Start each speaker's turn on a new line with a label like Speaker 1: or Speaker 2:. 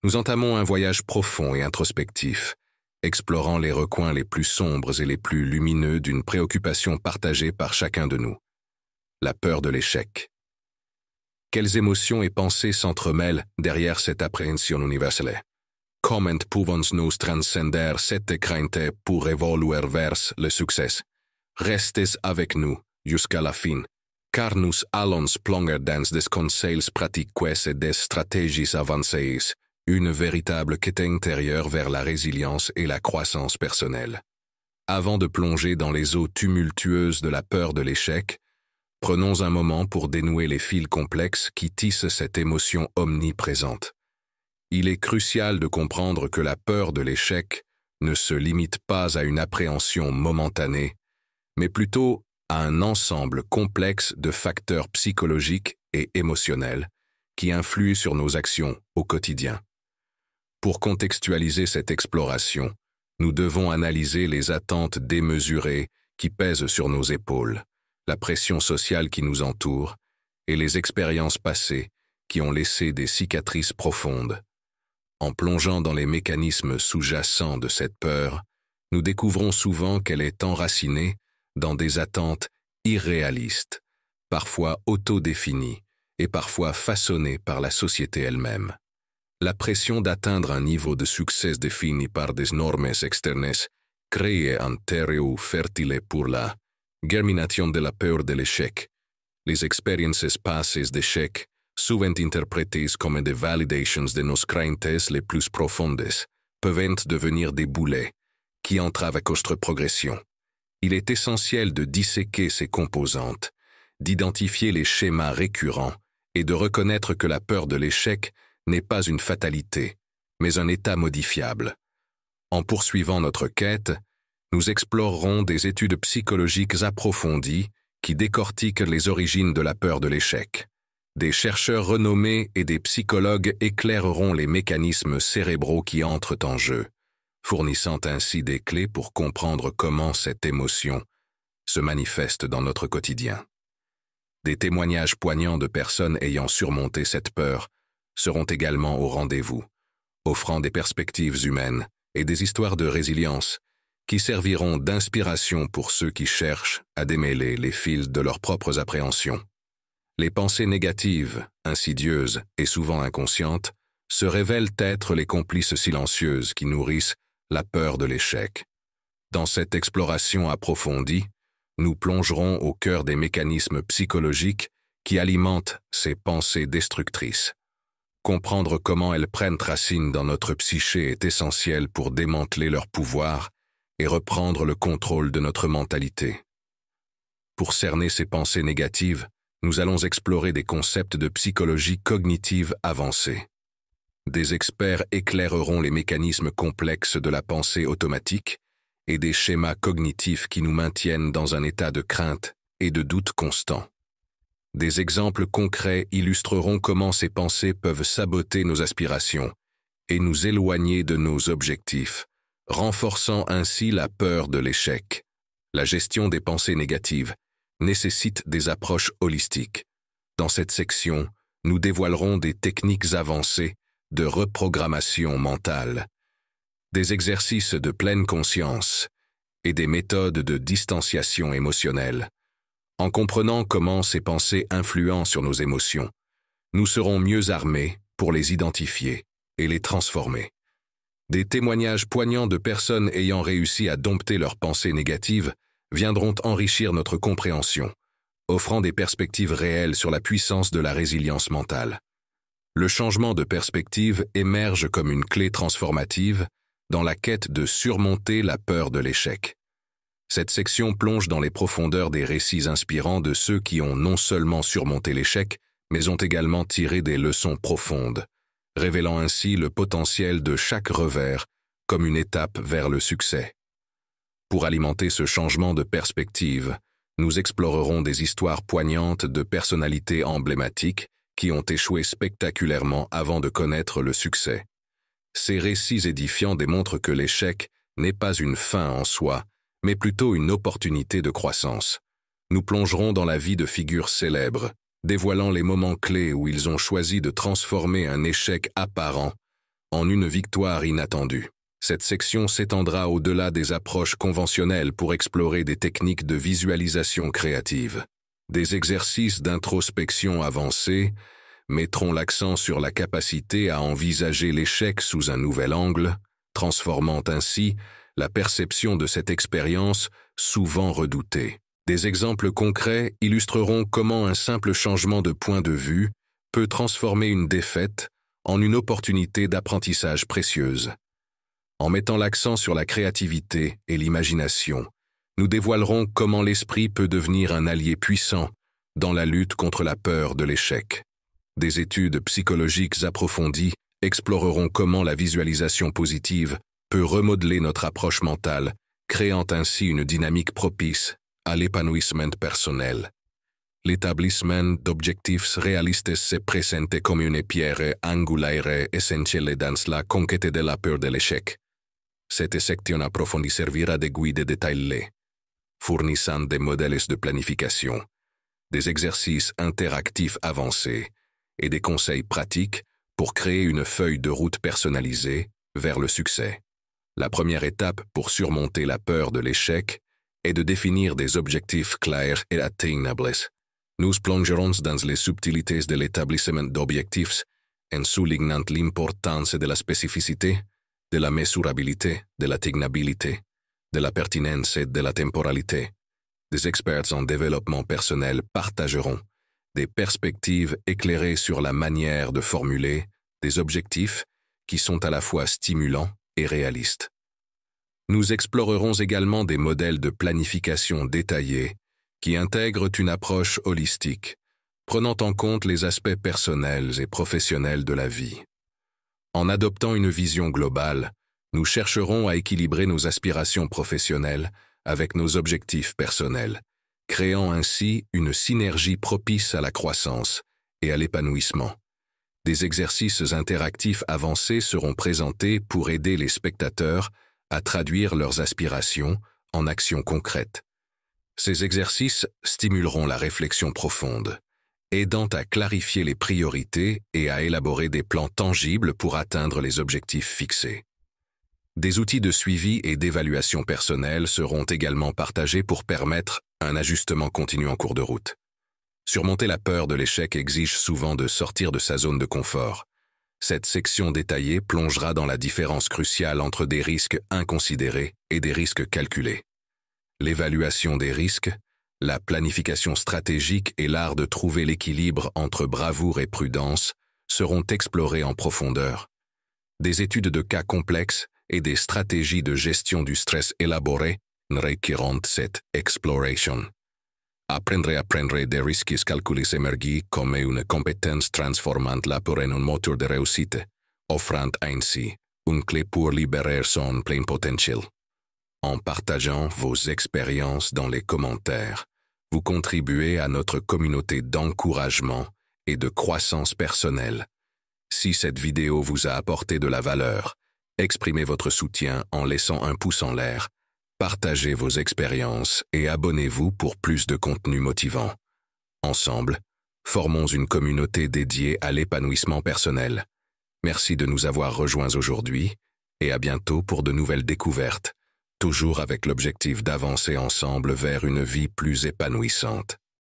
Speaker 1: nous entamons un voyage profond et introspectif, explorant les recoins les plus sombres et les plus lumineux d'une préoccupation partagée par chacun de nous. La peur de l'échec. Quelles émotions et pensées s'entremêlent derrière cette appréhension universelle? Comment pouvons-nous transcender cette crainte pour évoluer vers le succès? Restez avec nous jusqu'à la fin, car nous allons plonger dans des conseils pratiques et des stratégies avancées, une véritable quête intérieure vers la résilience et la croissance personnelle. Avant de plonger dans les eaux tumultueuses de la peur de l'échec, prenons un moment pour dénouer les fils complexes qui tissent cette émotion omniprésente. Il est crucial de comprendre que la peur de l'échec ne se limite pas à une appréhension momentanée, mais plutôt à un ensemble complexe de facteurs psychologiques et émotionnels qui influent sur nos actions au quotidien. Pour contextualiser cette exploration, nous devons analyser les attentes démesurées qui pèsent sur nos épaules, la pression sociale qui nous entoure et les expériences passées qui ont laissé des cicatrices profondes. En plongeant dans les mécanismes sous-jacents de cette peur, nous découvrons souvent qu'elle est enracinée dans des attentes irréalistes, parfois autodéfinies et parfois façonnées par la société elle-même. La pression d'atteindre un niveau de succès défini par des normes externes crée un terreau fertile pour la germination de la peur de l'échec. Les expériences passées d'échec, souvent interprétées comme des validations de nos craintes les plus profondes, peuvent devenir des boulets qui entravent notre progression. Il est essentiel de disséquer ces composantes, d'identifier les schémas récurrents et de reconnaître que la peur de l'échec n'est pas une fatalité, mais un état modifiable. En poursuivant notre quête, nous explorerons des études psychologiques approfondies qui décortiquent les origines de la peur de l'échec. Des chercheurs renommés et des psychologues éclaireront les mécanismes cérébraux qui entrent en jeu, fournissant ainsi des clés pour comprendre comment cette émotion se manifeste dans notre quotidien. Des témoignages poignants de personnes ayant surmonté cette peur seront également au rendez-vous, offrant des perspectives humaines et des histoires de résilience qui serviront d'inspiration pour ceux qui cherchent à démêler les fils de leurs propres appréhensions. Les pensées négatives, insidieuses et souvent inconscientes se révèlent être les complices silencieuses qui nourrissent la peur de l'échec. Dans cette exploration approfondie, nous plongerons au cœur des mécanismes psychologiques qui alimentent ces pensées destructrices. Comprendre comment elles prennent racine dans notre psyché est essentiel pour démanteler leur pouvoir et reprendre le contrôle de notre mentalité. Pour cerner ces pensées négatives, nous allons explorer des concepts de psychologie cognitive avancée. Des experts éclaireront les mécanismes complexes de la pensée automatique et des schémas cognitifs qui nous maintiennent dans un état de crainte et de doute constant. Des exemples concrets illustreront comment ces pensées peuvent saboter nos aspirations et nous éloigner de nos objectifs, renforçant ainsi la peur de l'échec. La gestion des pensées négatives nécessite des approches holistiques. Dans cette section, nous dévoilerons des techniques avancées de reprogrammation mentale, des exercices de pleine conscience et des méthodes de distanciation émotionnelle. En comprenant comment ces pensées influent sur nos émotions, nous serons mieux armés pour les identifier et les transformer. Des témoignages poignants de personnes ayant réussi à dompter leurs pensées négatives viendront enrichir notre compréhension, offrant des perspectives réelles sur la puissance de la résilience mentale. Le changement de perspective émerge comme une clé transformative dans la quête de surmonter la peur de l'échec. Cette section plonge dans les profondeurs des récits inspirants de ceux qui ont non seulement surmonté l'échec, mais ont également tiré des leçons profondes, révélant ainsi le potentiel de chaque revers comme une étape vers le succès. Pour alimenter ce changement de perspective, nous explorerons des histoires poignantes de personnalités emblématiques qui ont échoué spectaculairement avant de connaître le succès. Ces récits édifiants démontrent que l'échec n'est pas une fin en soi, mais plutôt une opportunité de croissance. Nous plongerons dans la vie de figures célèbres, dévoilant les moments clés où ils ont choisi de transformer un échec apparent en une victoire inattendue. Cette section s'étendra au-delà des approches conventionnelles pour explorer des techniques de visualisation créative. Des exercices d'introspection avancés mettront l'accent sur la capacité à envisager l'échec sous un nouvel angle, transformant ainsi la perception de cette expérience souvent redoutée. Des exemples concrets illustreront comment un simple changement de point de vue peut transformer une défaite en une opportunité d'apprentissage précieuse. En mettant l'accent sur la créativité et l'imagination, nous dévoilerons comment l'esprit peut devenir un allié puissant dans la lutte contre la peur de l'échec. Des études psychologiques approfondies exploreront comment la visualisation positive peut remodeler notre approche mentale, créant ainsi une dynamique propice à l'épanouissement personnel. L'établissement d'objectifs réalistes se présente comme une pierre angulaire essentielle dans la conquête de la peur de l'échec. Cette section approfondie servira de guide détaillée, fournissant des modèles de planification, des exercices interactifs avancés et des conseils pratiques pour créer une feuille de route personnalisée vers le succès. La première étape pour surmonter la peur de l'échec est de définir des objectifs clairs et atteignables. Nous plongerons dans les subtilités de l'établissement d'objectifs en soulignant l'importance de la spécificité, de la mesurabilité, de l'atteignabilité, de la pertinence et de la temporalité. Des experts en développement personnel partageront des perspectives éclairées sur la manière de formuler des objectifs qui sont à la fois stimulants et réalistes. Nous explorerons également des modèles de planification détaillés qui intègrent une approche holistique, prenant en compte les aspects personnels et professionnels de la vie. En adoptant une vision globale, nous chercherons à équilibrer nos aspirations professionnelles avec nos objectifs personnels, créant ainsi une synergie propice à la croissance et à l'épanouissement. Des exercices interactifs avancés seront présentés pour aider les spectateurs à traduire leurs aspirations en actions concrètes. Ces exercices stimuleront la réflexion profonde, aidant à clarifier les priorités et à élaborer des plans tangibles pour atteindre les objectifs fixés. Des outils de suivi et d'évaluation personnelle seront également partagés pour permettre un ajustement continu en cours de route. Surmonter la peur de l'échec exige souvent de sortir de sa zone de confort. Cette section détaillée plongera dans la différence cruciale entre des risques inconsidérés et des risques calculés. L'évaluation des risques, la planification stratégique et l'art de trouver l'équilibre entre bravoure et prudence seront explorés en profondeur. Des études de cas complexes et des stratégies de gestion du stress élaborées requerront cette exploration. Apprendre à prendre des risques calculés émergit comme une compétence transformant la peur en un moteur de réussite, offrant ainsi une clé pour libérer son plein potentiel. En partageant vos expériences dans les commentaires, vous contribuez à notre communauté d'encouragement et de croissance personnelle. Si cette vidéo vous a apporté de la valeur, exprimez votre soutien en laissant un pouce en l'air, partagez vos expériences et abonnez-vous pour plus de contenu motivant. Ensemble, formons une communauté dédiée à l'épanouissement personnel. Merci de nous avoir rejoints aujourd'hui et à bientôt pour de nouvelles découvertes, toujours avec l'objectif d'avancer ensemble vers une vie plus épanouissante.